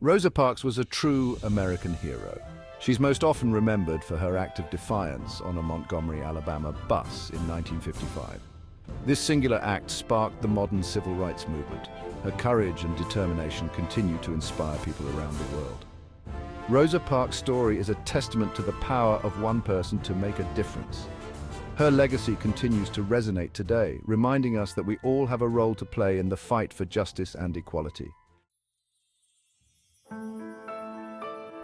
Rosa Parks was a true American hero. She's most often remembered for her act of defiance on a Montgomery, Alabama bus in 1955. This singular act sparked the modern civil rights movement. Her courage and determination continue to inspire people around the world. Rosa Parks' story is a testament to the power of one person to make a difference. Her legacy continues to resonate today, reminding us that we all have a role to play in the fight for justice and equality.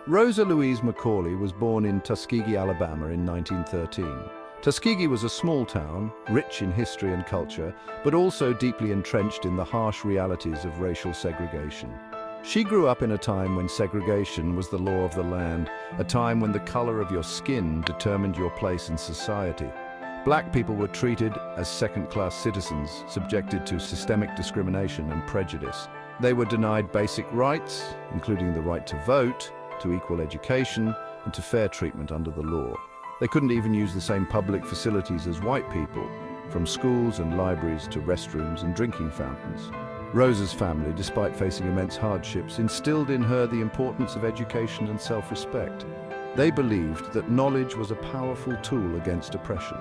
Rosa Louise McCauley was born in Tuskegee, Alabama in 1913. Tuskegee was a small town, rich in history and culture, but also deeply entrenched in the harsh realities of racial segregation. She grew up in a time when segregation was the law of the land, a time when the color of your skin determined your place in society. Black people were treated as second-class citizens, subjected to systemic discrimination and prejudice. They were denied basic rights, including the right to vote, to equal education, and to fair treatment under the law. They couldn't even use the same public facilities as white people, from schools and libraries to restrooms and drinking fountains. Rosa's family, despite facing immense hardships, instilled in her the importance of education and self-respect. They believed that knowledge was a powerful tool against oppression.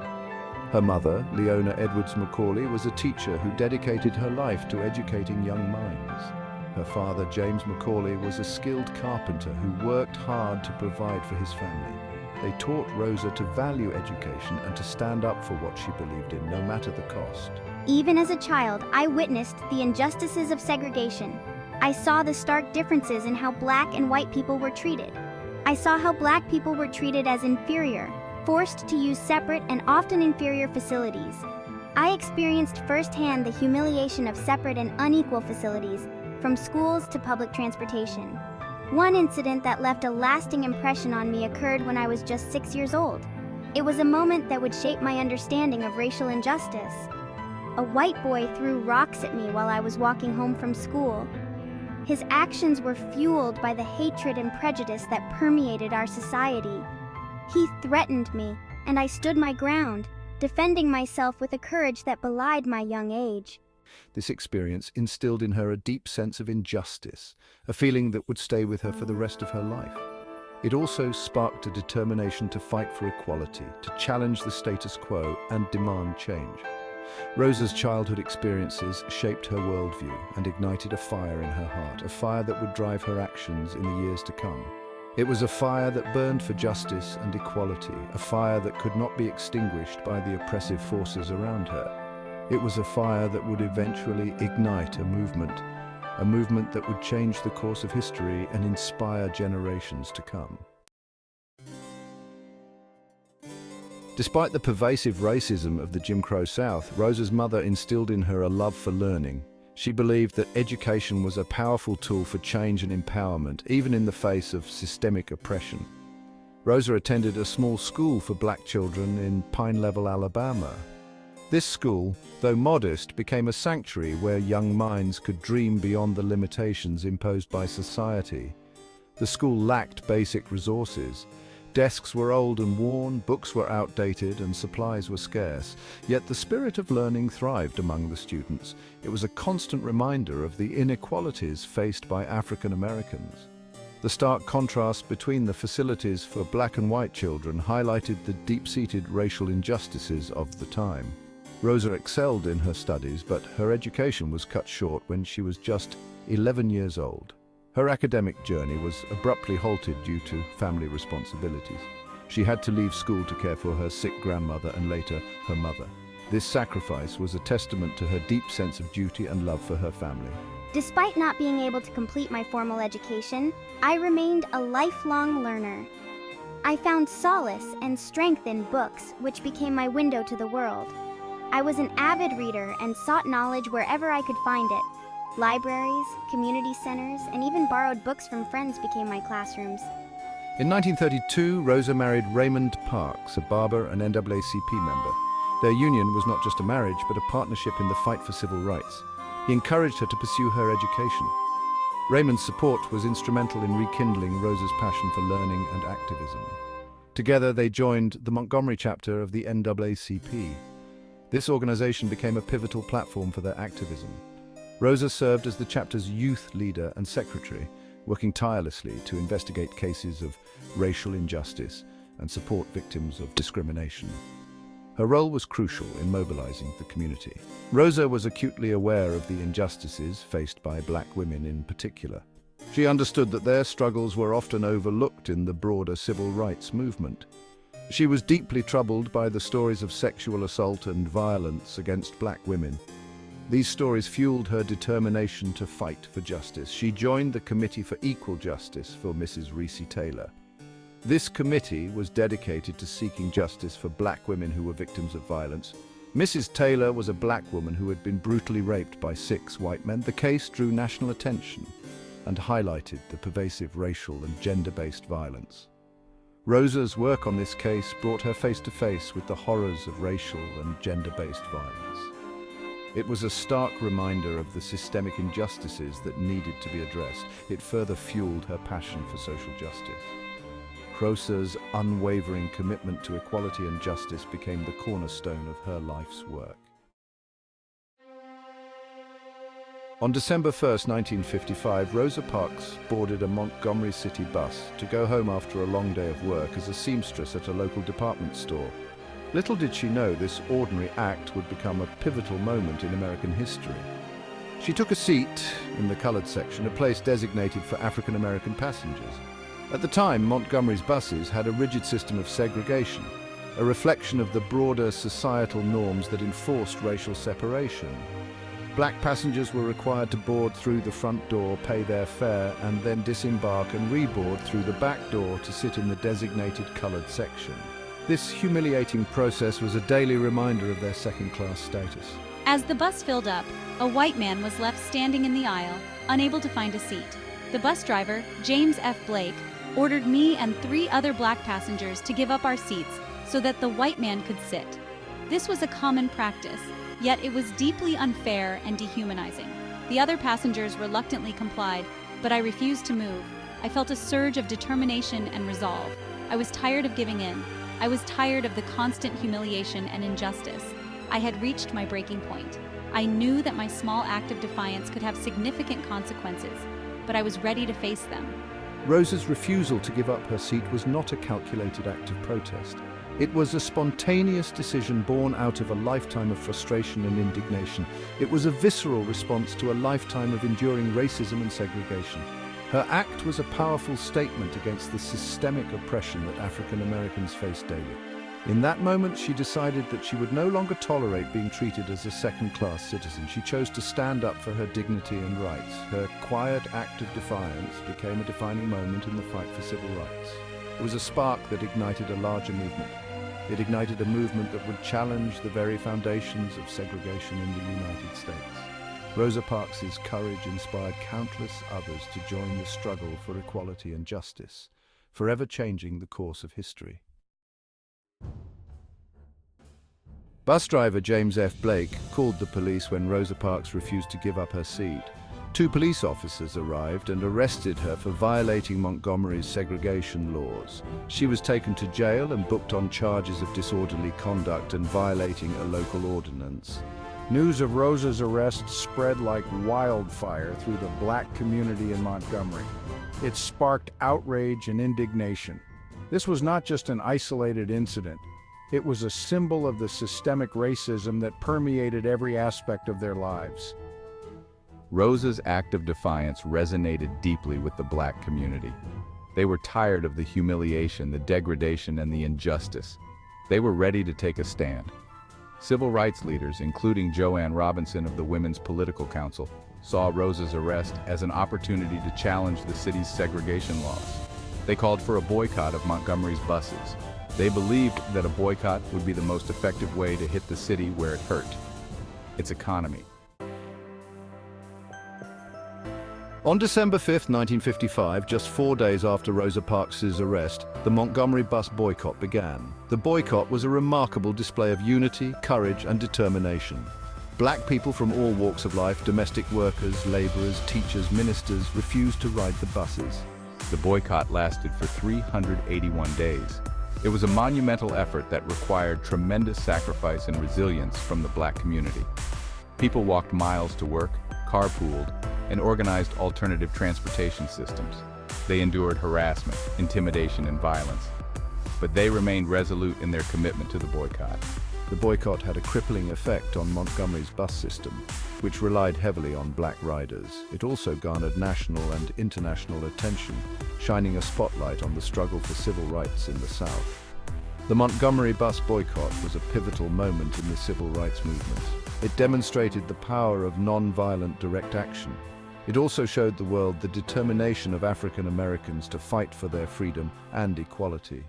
Her mother, Leona Edwards McCauley, was a teacher who dedicated her life to educating young minds. Her father, James McCauley, was a skilled carpenter who worked hard to provide for his family. They taught Rosa to value education and to stand up for what she believed in, no matter the cost. Even as a child, I witnessed the injustices of segregation. I saw the stark differences in how black and white people were treated. I saw how black people were treated as inferior, forced to use separate and often inferior facilities. I experienced firsthand the humiliation of separate and unequal facilities, from schools to public transportation. One incident that left a lasting impression on me occurred when I was just 6 years old. It was a moment that would shape my understanding of racial injustice. A white boy threw rocks at me while I was walking home from school. His actions were fueled by the hatred and prejudice that permeated our society. He threatened me, and I stood my ground, defending myself with a courage that belied my young age. This experience instilled in her a deep sense of injustice, a feeling that would stay with her for the rest of her life. It also sparked a determination to fight for equality, to challenge the status quo and demand change. Rosa's childhood experiences shaped her worldview and ignited a fire in her heart, a fire that would drive her actions in the years to come. It was a fire that burned for justice and equality, a fire that could not be extinguished by the oppressive forces around her. It was a fire that would eventually ignite a movement that would change the course of history and inspire generations to come. Despite the pervasive racism of the Jim Crow South, Rosa's mother instilled in her a love for learning. She believed that education was a powerful tool for change and empowerment, even in the face of systemic oppression. Rosa attended a small school for black children in Pine Level, Alabama. This school, though modest, became a sanctuary where young minds could dream beyond the limitations imposed by society. The school lacked basic resources. Desks were old and worn, books were outdated, and supplies were scarce. Yet the spirit of learning thrived among the students. It was a constant reminder of the inequalities faced by African Americans. The stark contrast between the facilities for black and white children highlighted the deep-seated racial injustices of the time. Rosa excelled in her studies, but her education was cut short when she was just 11 years old. Her academic journey was abruptly halted due to family responsibilities. She had to leave school to care for her sick grandmother and later her mother. This sacrifice was a testament to her deep sense of duty and love for her family. Despite not being able to complete my formal education, I remained a lifelong learner. I found solace and strength in books, which became my window to the world. I was an avid reader and sought knowledge wherever I could find it. Libraries, community centers, and even borrowed books from friends became my classrooms. In 1932, Rosa married Raymond Parks, a barber and NAACP member. Their union was not just a marriage, but a partnership in the fight for civil rights. He encouraged her to pursue her education. Raymond's support was instrumental in rekindling Rosa's passion for learning and activism. Together, they joined the Montgomery chapter of the NAACP. This organization became a pivotal platform for their activism. Rosa served as the chapter's youth leader and secretary, working tirelessly to investigate cases of racial injustice and support victims of discrimination. Her role was crucial in mobilizing the community. Rosa was acutely aware of the injustices faced by black women in particular. She understood that their struggles were often overlooked in the broader civil rights movement. She was deeply troubled by the stories of sexual assault and violence against black women. These stories fueled her determination to fight for justice. She joined the Committee for Equal Justice for Mrs. Recy Taylor. This committee was dedicated to seeking justice for black women who were victims of violence. Mrs. Taylor was a black woman who had been brutally raped by 6 white men. The case drew national attention and highlighted the pervasive racial and gender-based violence. Rosa's work on this case brought her face to face with the horrors of racial and gender-based violence. It was a stark reminder of the systemic injustices that needed to be addressed. It further fueled her passion for social justice. Rosa's unwavering commitment to equality and justice became the cornerstone of her life's work. On December 1, 1955, Rosa Parks boarded a Montgomery City bus to go home after a long day of work as a seamstress at a local department store. Little did she know this ordinary act would become a pivotal moment in American history. She took a seat in the colored section, a place designated for African American passengers. At the time, Montgomery's buses had a rigid system of segregation, a reflection of the broader societal norms that enforced racial separation. Black passengers were required to board through the front door, pay their fare, and then disembark and reboard through the back door to sit in the designated colored section. This humiliating process was a daily reminder of their second-class status. As the bus filled up, a white man was left standing in the aisle, unable to find a seat. The bus driver, James F. Blake, ordered me and 3 other black passengers to give up our seats so that the white man could sit. This was a common practice, yet it was deeply unfair and dehumanizing. The other passengers reluctantly complied, but I refused to move. I felt a surge of determination and resolve. I was tired of giving in. I was tired of the constant humiliation and injustice. I had reached my breaking point. I knew that my small act of defiance could have significant consequences, but I was ready to face them. Rosa's refusal to give up her seat was not a calculated act of protest. It was a spontaneous decision born out of a lifetime of frustration and indignation. It was a visceral response to a lifetime of enduring racism and segregation. Her act was a powerful statement against the systemic oppression that African Americans face daily. In that moment, she decided that she would no longer tolerate being treated as a second-class citizen. She chose to stand up for her dignity and rights. Her quiet act of defiance became a defining moment in the fight for civil rights. It was a spark that ignited a larger movement. It ignited a movement that would challenge the very foundations of segregation in the United States. Rosa Parks' courage inspired countless others to join the struggle for equality and justice, forever changing the course of history. Bus driver James F. Blake called the police when Rosa Parks refused to give up her seat. 2 police officers arrived and arrested her for violating Montgomery's segregation laws. She was taken to jail and booked on charges of disorderly conduct and violating a local ordinance. News of Rosa's arrest spread like wildfire through the black community in Montgomery. It sparked outrage and indignation. This was not just an isolated incident. It was a symbol of the systemic racism that permeated every aspect of their lives. Rosa's act of defiance resonated deeply with the black community. They were tired of the humiliation, the degradation, and the injustice. They were ready to take a stand. Civil rights leaders, including Joanne Robinson of the Women's Political Council, saw Rosa's arrest as an opportunity to challenge the city's segregation laws. They called for a boycott of Montgomery's buses. They believed that a boycott would be the most effective way to hit the city where it hurt, its economy. On December 5, 1955, just 4 days after Rosa Parks' arrest, the Montgomery bus boycott began. The boycott was a remarkable display of unity, courage, and determination. Black people from all walks of life, domestic workers, laborers, teachers, ministers, refused to ride the buses. The boycott lasted for 381 days. It was a monumental effort that required tremendous sacrifice and resilience from the black community. People walked miles to work, carpooled, and organized alternative transportation systems. They endured harassment, intimidation, and violence, but they remained resolute in their commitment to the boycott. The boycott had a crippling effect on Montgomery's bus system, which relied heavily on black riders. It also garnered national and international attention, shining a spotlight on the struggle for civil rights in the South. The Montgomery bus boycott was a pivotal moment in the civil rights movement. It demonstrated the power of non-violent direct action. It also showed the world the determination of African Americans to fight for their freedom and equality.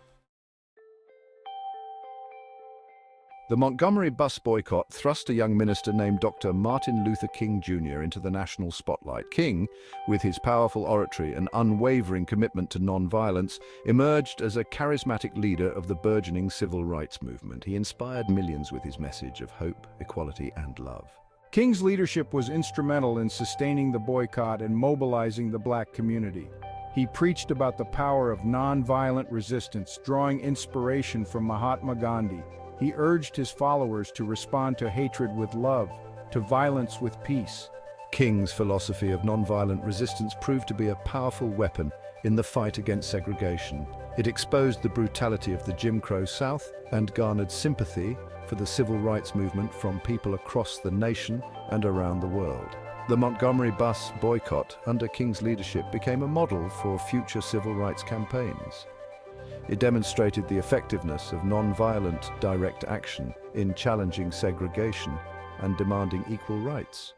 The Montgomery bus boycott thrust a young minister named Dr. Martin Luther King Jr. into the national spotlight. King, with his powerful oratory and unwavering commitment to nonviolence, emerged as a charismatic leader of the burgeoning civil rights movement. He inspired millions with his message of hope, equality, and love. King's leadership was instrumental in sustaining the boycott and mobilizing the black community. He preached about the power of nonviolent resistance, drawing inspiration from Mahatma Gandhi. He urged his followers to respond to hatred with love, to violence with peace. King's philosophy of nonviolent resistance proved to be a powerful weapon in the fight against segregation. It exposed the brutality of the Jim Crow South and garnered sympathy for the civil rights movement from people across the nation and around the world. The Montgomery bus boycott under King's leadership became a model for future civil rights campaigns. It demonstrated the effectiveness of non-violent direct action in challenging segregation and demanding equal rights.